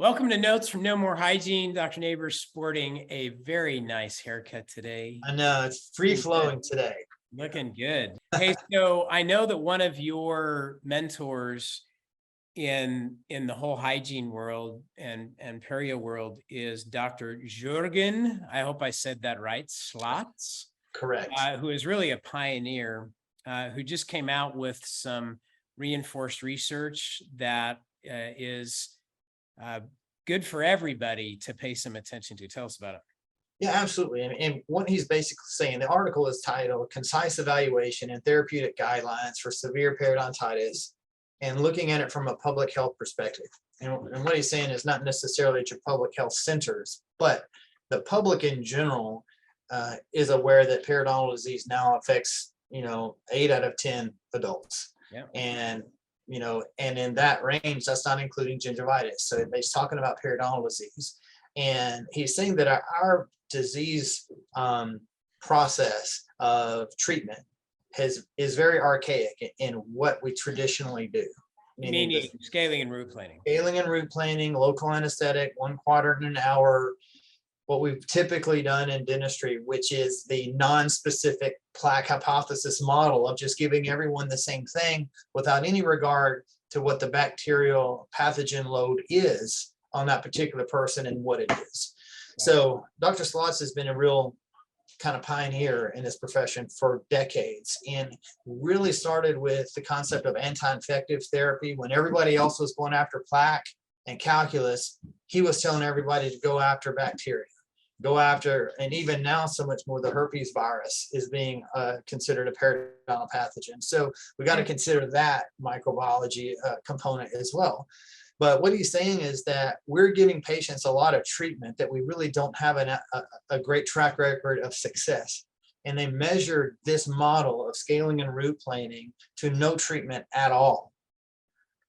Welcome to Notes from No More Hygiene. Dr. Nabors sporting a very nice haircut today. I know it's free flowing today. Looking good. Hey, so I know that one of your mentors in the whole hygiene world and perio world is Dr. Jürgen. I hope I said that right. Slotz, Correct. who is really a pioneer, who just came out with some reinforced research that is good for everybody to pay some attention to. Tell us about it. Yeah, absolutely. And what he's basically saying, the article is titled Concise Evaluation and Therapeutic Guidelines for Severe Periodontitis, and looking at it from a public health perspective. And what he's saying is not necessarily at your public health centers, but the public in general is aware that periodontal disease now affects, 8 out of 10 adults. Yeah. And and in that range, that's not including gingivitis. So he's talking about periodontal disease. And he's saying that our disease process of treatment is very archaic in what we traditionally do. Meaning scaling and root planing. Scaling and root planing, local anesthetic, 1/4 in an hour. What we've typically done in dentistry, which is the non-specific plaque hypothesis model of just giving everyone the same thing without any regard to what the bacterial pathogen load is on that particular person and what it is. So Dr. Slotz has been a real kind of pioneer in this profession for decades, and really started with the concept of anti-infective therapy. When everybody else was going after plaque and calculus, he was telling everybody to go after bacteria, and even now so much more, the herpes virus is being considered a periodontal pathogen. So we got to consider that microbiology component as well. But what he's saying is that we're giving patients a lot of treatment that we really don't have a great track record of success. And they measured this model of scaling and root planing to no treatment at all.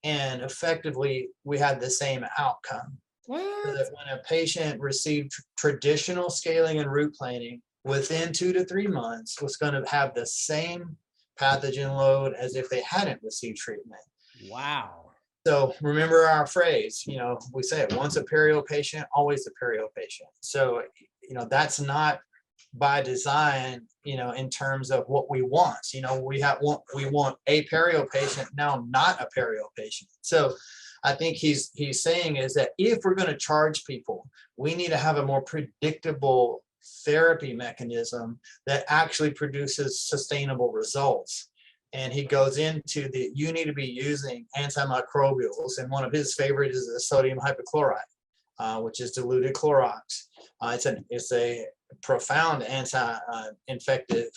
And effectively, we had the same outcome. So that when a patient received traditional scaling and root planing, within 2 to 3 months was going to have the same pathogen load as if they hadn't received treatment. Wow. So remember our phrase, we say it, once a perio patient, always a perio patient. So, that's not by design, in terms of what we want. We want a perio patient, now not a perio patient. So I think he's saying is that if we're going to charge people, we need to have a more predictable therapy mechanism that actually produces sustainable results. And he goes into you need to be using antimicrobials, and one of his favorites is the sodium hypochlorite, which is diluted Clorox. It's a profound anti-infective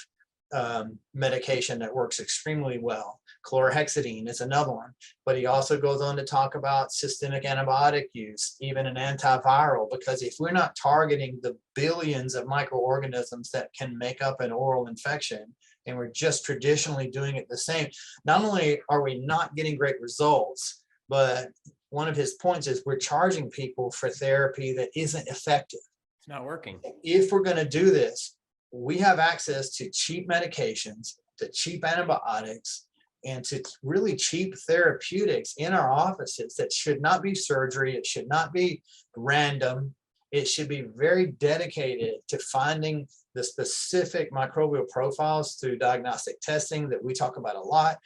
medication that works extremely well. Chlorhexidine is another one, but he also goes on to talk about systemic antibiotic use, even an antiviral, because if we're not targeting the billions of microorganisms that can make up an oral infection, and we're just traditionally doing it the same, not only are we not getting great results, but one of his points is we're charging people for therapy that isn't effective. It's not working. If we're going to do this, we have access to cheap medications, to cheap antibiotics, and to really cheap therapeutics in our offices that should not be surgery. It should not be random. It should be very dedicated to finding the specific microbial profiles through diagnostic testing that we talk about a lot,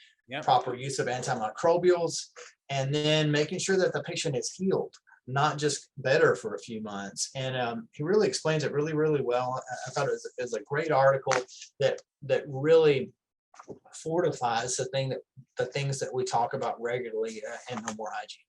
proper use of antimicrobials, and then making sure that the patient is healed, not just better for a few months. And he really explains it really, really well. I thought it was a great article that really fortifies the things that we talk about regularly in No More Hygiene.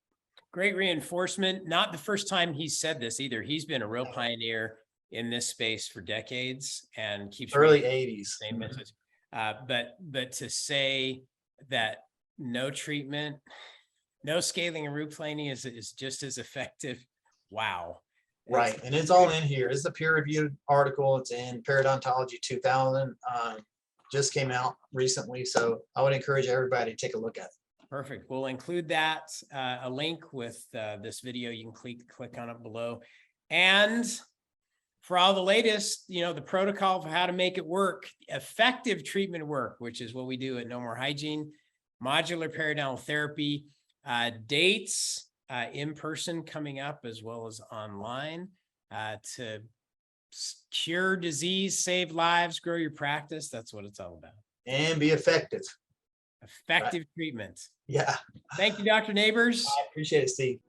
Great reinforcement. Not the first time he's said this either. He's been a real pioneer in this space for decades and keeps early 80s. Same message. But to say that no treatment, no scaling and root planing is just as effective. Wow. Right. And it's all in here. It's a peer-reviewed article. It's in Periodontology 2000. Just came out recently. So I would encourage everybody to take a look at it. Perfect. We'll include that, a link with this video. You can click on it below. And for all the latest, the protocol for how to make it work, effective treatment work, which is what we do at No More Hygiene, modular periodontal therapy, dates, in person coming up as well as online to cure disease, save lives, grow your practice. That's what it's all about. And be effective. Effective treatment. Yeah. Thank you, Dr. Nabors. I appreciate it, Steve.